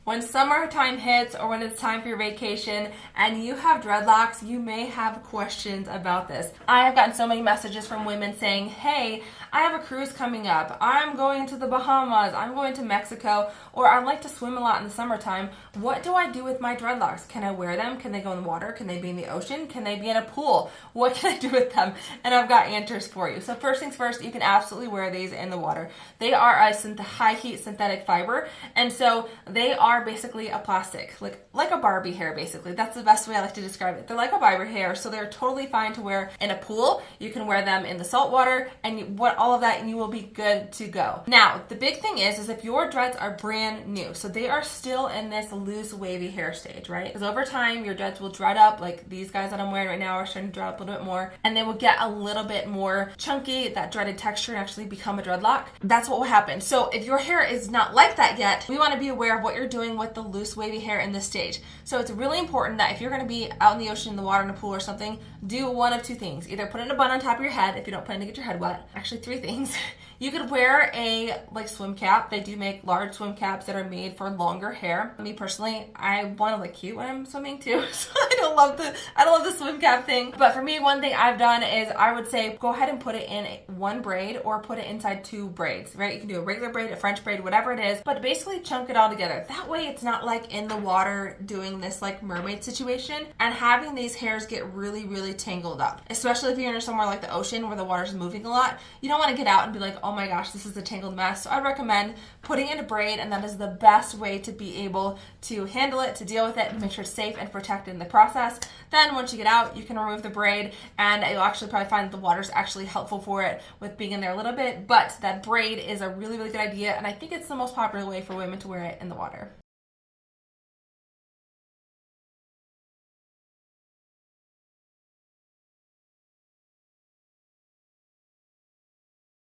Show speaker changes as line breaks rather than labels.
When summertime hits or when it's time for your vacation and you have dreadlocks, you may have questions about this. I have gotten so many messages from women saying, hey, I have a cruise coming up. I'm going to the Bahamas. I'm going to Mexico. Or I like to swim a lot in the summertime. What do I do with my dreadlocks? Can I wear them? Can they go in the water? Can they be in the ocean? Can they be in a pool? What can I do with them? And I've got answers for you. So first things first, you can absolutely wear these in the water. They are a high heat synthetic fiber. And so they are basically a plastic, like a Barbie hair basically. That's the best way I like to describe it. They're like a Barbie hair, so they're totally fine to wear in a pool. You can wear them in the salt water and all of that, and you will be good to go. Now, the big thing is if your dreads are brand new, so they are still in this loose wavy hair stage, right? Because over time, your dreads will dread up, like these guys that I'm wearing right now are starting to dread up a little bit more, and they will get a little bit more chunky, that dreaded texture, and actually become a dreadlock. That's what will happen. So if your hair is not like that yet, we want to be aware of what you're doing with the loose wavy hair in this stage. So it's really important that if you're going to be out in the ocean, in the water, in a pool or something, do one of two things. Either put it in a bun on top of your head if you don't plan to get your head wet. Actually, three things. You could wear a swim cap. They do make large swim caps that are made for longer hair. Me personally, I want to look cute when I'm swimming too. So I don't love the swim cap thing. But for me, one thing I've done is I would say go ahead and put it in one braid or put it inside two braids, right? You can do a regular braid, a French braid, whatever it is, but basically chunk it all together. That way it's not like in the water doing this like mermaid situation and having these hairs get really, really tangled up. Especially if you're in somewhere like the ocean where the water's moving a lot. You don't want to get out and be like, oh my gosh, this is a tangled mess. So I recommend putting it in a braid, and that is the best way to be able to handle it, to deal with it, and make sure it's safe and protected in the process. Then once you get out, you can remove the braid, and you'll actually probably find that the water's actually helpful for it with being in there a little bit, but that braid is a really, really good idea, and I think it's the most popular way for women to wear it in the water.